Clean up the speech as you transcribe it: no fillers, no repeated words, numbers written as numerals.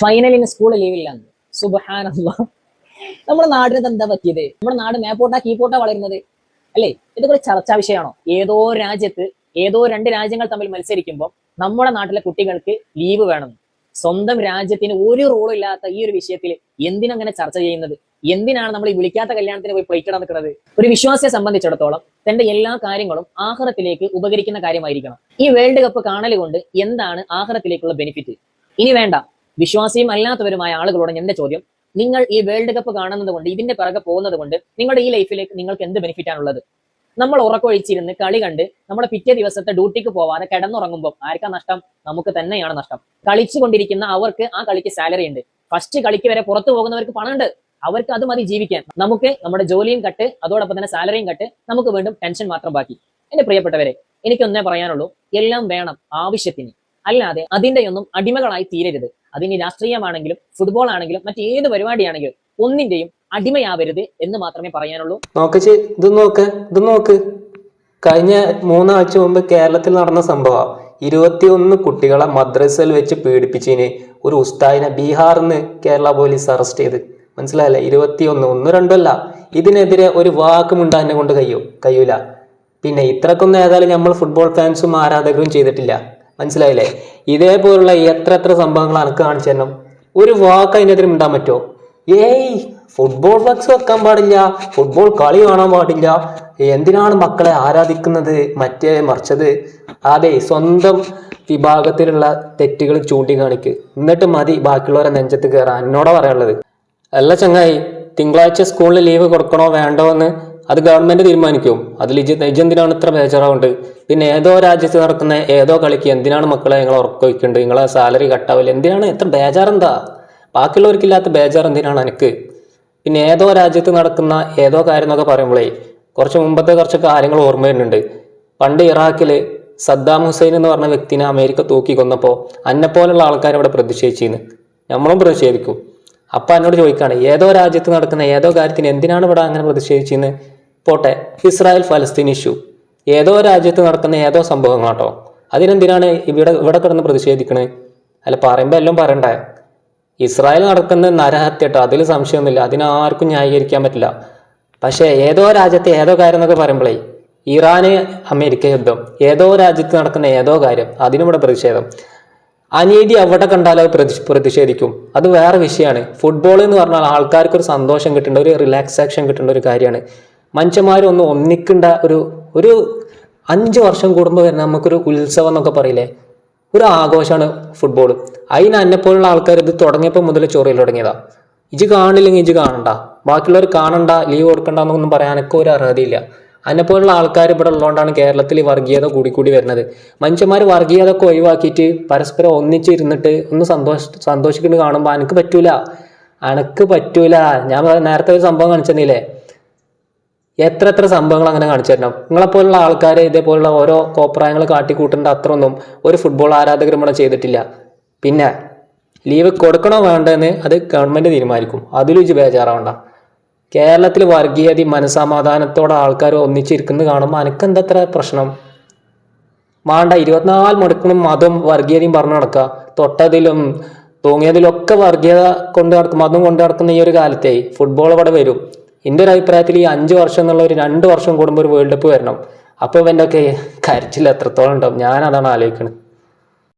ഫൈനലിന് school ലീവില്ലാന്ന്. സുബ്ഹാനല്ലാഹ്. നമ്മുടെ നാടിന് എന്താ പറ്റിയത്? നമ്മുടെ നാട് മേപ്പോട്ടാ കീപ്പോട്ടാ വളരുന്നത് അല്ലേ? ഇതൊക്കെ ഒരു ചർച്ചാ വിഷയമാണോ? ഏതോ രാജ്യത്ത് ഏതോ രണ്ട് രാജ്യങ്ങൾ തമ്മിൽ മത്സരിക്കുമ്പോൾ നമ്മുടെ നാട്ടിലെ കുട്ടികൾക്ക് ലീവ് വേണം. സ്വന്തം രാജ്യത്തിന് ഒരു റോളും ഇല്ലാത്ത ഈ ഒരു വിഷയത്തിൽ എന്തിനങ്ങനെ ചർച്ച ചെയ്യുന്നത്? എന്തിനാണ് നമ്മൾ ഈ വിളിക്കാത്ത കല്യാണത്തിന് പോയി പ്ലേറ്റ് നിൽക്കുന്നത്? ഒരു വിശ്വാസിയെ സംബന്ധിച്ചിടത്തോളം തന്റെ എല്ലാ കാര്യങ്ങളും ആഖിറത്തിലേക്ക് ഉപകരിക്കുന്ന കാര്യമായിരിക്കണം. ഈ വേൾഡ് കപ്പ് കാണൽ കൊണ്ട് എന്താണ് ആഖിറത്തിലേക്കുള്ള ബെനിഫിറ്റ്? ഇനി വേണ്ട, വിശ്വാസിയും അല്ലാത്തവരുമായ ആളുകളോട് എന്റെ ചോദ്യം, നിങ്ങൾ ഈ വേൾഡ് കപ്പ് കാണുന്നത് കൊണ്ട്, ഇതിന്റെ പിറകെ പോകുന്നത് കൊണ്ട് നിങ്ങളുടെ ഈ ലൈഫിലേക്ക് നിങ്ങൾക്ക് എന്ത് ബെനിഫിറ്റ് ആണുള്ളത്? നമ്മൾ ഉറക്കൊഴിച്ചിരുന്ന് കളി കണ്ട് നമ്മുടെ പിറ്റേ ദിവസത്തെ ഡ്യൂട്ടിക്ക് പോവാതെ കിടന്നുറങ്ങുമ്പോൾ ആർക്കാ നഷ്ടം? നമുക്ക് തന്നെയാണ് നഷ്ടം. കളിച്ചുകൊണ്ടിരിക്കുന്ന അവർക്ക് ആ കളിക്ക് സാലറി ഉണ്ട്. ഫസ്റ്റ് കളിക്ക് വരെ പുറത്തു പോകുന്നവർക്ക് പണമുണ്ട്. അവർക്ക് അത് മതി ജീവിക്കാൻ. നമുക്ക് നമ്മുടെ ജോലിയും കട്ട്, അതോടൊപ്പം തന്നെ സാലറിയും കട്ട്, നമുക്ക് വീണ്ടും ടെൻഷൻ മാത്രം ബാക്കി. എന്റെ പ്രിയപ്പെട്ടവരെ, എനിക്കൊന്നേ പറയാനുള്ളൂ, എല്ലാം വേണം ആവശ്യത്തിന്, അല്ലാതെ അതിന്റെയൊന്നും അടിമകളായി തീരരുത്. അതിന് രാഷ്ട്രീയമാണെങ്കിലും ഫുട്ബോൾ ആണെങ്കിലും മറ്റേത് പരിപാടിയാണെങ്കിലും ഒന്നിന്റെയും അടിമയാവരുത് എന്ന് മാത്രമേ പറയാനുള്ളൂ. ഇത് നോക്ക്, കഴിഞ്ഞ 3 ആഴ്ച മുമ്പ് കേരളത്തിൽ നടന്ന സംഭവം. 21 കുട്ടികളെ മദ്രസയിൽ വെച്ച് പീഡിപ്പിച്ചതിന് ഒരു ഉസ്താദിനെ ബീഹാറിന്ന് കേരള പോലീസ് അറസ്റ്റ് ചെയ്ത്. മനസ്സിലായല്ലേ? 21, 1, 2 അല്ല. ഇതിനെതിരെ ഒരു വാക്കുമുണ്ടാ എന്നെ കൊണ്ട് കഴിയൂല. പിന്നെ ഇത്രക്കൊന്നും ഏതായാലും നമ്മൾ ഫുട്ബോൾ ഫാൻസും ആരാധകരും ചെയ്തിട്ടില്ല. മനസ്സിലായില്ലേ? ഇതേപോലുള്ള എത്ര സംഭവങ്ങൾ എനിക്ക് കാണിച്ചു തരണം. ഒരു വാക്ക് അതിനെതിരെ ഉണ്ടാൻ പറ്റുമോ? ഫുട്ബോൾ ഫ്ലക്സ് വെക്കാൻ പാടില്ല, ഫുട്ബോൾ കളി കാണാൻ പാടില്ല, എന്തിനാണ് മക്കളെ ആരാധിക്കുന്നത്, മറിച്ചത്. അതെ, സ്വന്തം വിഭാഗത്തിലുള്ള തെറ്റുകൾ ചൂണ്ടിക്കാണിക്ക്, എന്നിട്ട് മതി ബാക്കിയുള്ളവരെ നെഞ്ചത്ത് കയറാൻ. എന്നോടാ പറയാനുള്ളത്. അല്ല ചങ്ങായി, തിങ്കളാഴ്ച സ്കൂളിൽ ലീവ് കൊടുക്കണോ വേണ്ടോ എന്ന് അത് ഗവൺമെന്റ് തീരുമാനിക്കും. അതിൽ ഇജെന്തിനാണ് ഇത്ര ബേജാറാവുണ്ട്? പിന്നെ ഏതോ രാജ്യത്ത് നടക്കുന്ന ഏതോ കളിക്ക് എന്തിനാണ് മക്കളെ നിങ്ങൾ ഉറക്കൊഴിക്കുന്നുണ്ട്? നിങ്ങളെ സാലറി കട്ടാവില്ല, എന്തിനാണ് എത്ര ബേജാറെന്താ? ബാക്കിയുള്ളവർക്കില്ലാത്ത ബേജാർ എന്തിനാണ് എനിക്ക്? പിന്നെ ഏതോ രാജ്യത്ത് നടക്കുന്ന ഏതോ കാര്യം എന്നൊക്കെ പറയുമ്പോഴേ കുറച്ച് മുമ്പത്തെ കുറച്ച് കാര്യങ്ങൾ ഓർമ്മ വരുന്നുണ്ട്. പണ്ട് ഇറാഖിൽ സദ്ദാം ഹുസൈൻ എന്ന് പറഞ്ഞ വ്യക്തിനെ അമേരിക്ക തൂക്കി കൊന്നപ്പോൾ അന്നെപ്പോലുള്ള ആൾക്കാർ ഇവിടെ പ്രതിഷേധിച്ചിരുന്നു. നമ്മളും പ്രതിഷേധിക്കും. അപ്പം എന്നോട് ചോദിക്കുകയാണ്, ഏതോ രാജ്യത്ത് നടക്കുന്ന ഏതോ കാര്യത്തിന് എന്തിനാണ് ഇവിടെ അങ്ങനെ പ്രതിഷേധിച്ചെന്ന്? പോട്ടെ, ഇസ്രായേൽ ഫലസ്തീൻ ഇഷ്യൂ ഏതോ രാജ്യത്ത് നടക്കുന്ന ഏതോ സംഭവം കേട്ടോ, അതിനെന്തിനാണ് ഇവിടെ കിടന്ന് പ്രതിഷേധിക്കണേ? അല്ല, പറയുമ്പോൾ എല്ലാം പറയണ്ടേ? ഇസ്രായേൽ നടക്കുന്ന നരഹത്യ കേട്ടോ, അതിൽ സംശയമൊന്നുമില്ല, അതിനാർക്കും ന്യായീകരിക്കാൻ പറ്റില്ല. പക്ഷേ ഏതോ രാജ്യത്തെ ഏതോ കാര്യം എന്നൊക്കെ പറയുമ്പോഴേ, ഇറാന് അമേരിക്ക യുദ്ധം, ഏതോ രാജ്യത്ത് നടക്കുന്ന ഏതോ കാര്യം, അതിനിവിടെ പ്രതിഷേധം. അനീതി എവിടെ കണ്ടാലും പ്രതിഷേധിക്കും. അത് വേറെ വിഷയമാണ്. ഫുട്ബോൾ എന്ന് പറഞ്ഞാൽ ആൾക്കാർക്ക് ഒരു സന്തോഷം കിട്ടേണ്ട, ഒരു റിലാക്സേഷൻ കിട്ടേണ്ട ഒരു കാര്യമാണ്. മനുഷ്യന്മാരൊന്ന് ഒന്നിക്കേണ്ട ഒരു 5 വർഷം കൂടുമ്പോൾ വരുന്ന നമുക്കൊരു ഉത്സവം എന്നൊക്കെ പറയില്ലേ, ഒരു ആഘോഷമാണ് ഫുട്ബോൾ. അതിന് എന്നെപ്പോലുള്ള ആൾക്കാർ ഇത് തുടങ്ങിയപ്പോൾ മുതൽ ചൊറിയിൽ തുടങ്ങിയതാ. ഇജ് കാണില്ലെങ്കിൽ ഇജ് കാണണ്ട, ബാക്കിയുള്ളവർ കാണണ്ട, ലീവ് കൊടുക്കണ്ട എന്നൊന്നും പറയാൻ എനിക്ക് ഒരു അർഹതയില്ല. അതിനെപ്പോലുള്ള ആൾക്കാർ ഇവിടെ ഉള്ളതുകൊണ്ടാണ് കേരളത്തിൽ വർഗീയത കൂടി വരുന്നത്. മനുഷ്യന്മാർ വർഗീയത ഒക്കെ ഒഴിവാക്കിയിട്ട് പരസ്പരം ഒന്നിച്ചിരുന്നിട്ട് ഒന്ന് സന്തോഷിക്കുന്നത് കാണുമ്പോൾ എനിക്ക് പറ്റൂല. ഞാൻ നേരത്തെ ഒരു സംഭവം കാണിച്ചെന്നില്ലേ, എത്ര സംഭവങ്ങൾ അങ്ങനെ കാണിച്ചു തരണം. നിങ്ങളെപ്പോലുള്ള ആൾക്കാർ ഇതേപോലുള്ള ഓരോ കോപ്രായങ്ങൾ കാട്ടിക്കൂട്ടേണ്ട അത്രയൊന്നും ഒരു ഫുട്ബോൾ ആരാധകരും ഇവിടെ ചെയ്തിട്ടില്ല. പിന്നെ ലീവ് കൊടുക്കണോ വേണ്ടെന്ന് അത് ഗവൺമെന്റ് തീരുമാനിക്കും. അതിലും ഇജ് ബേജാറാവണ്ട. കേരളത്തിൽ വർഗീയത മനസമാധാനത്തോടെ ആൾക്കാർ ഒന്നിച്ചിരിക്കുന്നത് കാണുമ്പോൾ എനിക്കെന്തത്ര പ്രശ്നം? വേണ്ട, 24 മണിക്കൂറും മതം വർഗീയതയും പറഞ്ഞു നടക്കുക. തൊട്ടതിലും തൂങ്ങിയതിലും ഒക്കെ വർഗീയത മതം കൊണ്ട് നടക്കുന്ന ഈ ഒരു കാലത്തെ ഫുട്ബോൾ ഇവിടെ വരും. എൻ്റെ ഒരു അഭിപ്രായത്തിൽ ഈ 5 വർഷം എന്നുള്ള ഒരു 2 വർഷം കൂടുമ്പോൾ ഒരു വേൾഡ് കപ്പ് വരണം. അപ്പോൾ എൻ്റെ ഒക്കെ കരച്ചിൽ എത്രത്തോളം ഉണ്ടാവും, ഞാനതാണ് ആലോചിക്കുന്നത്.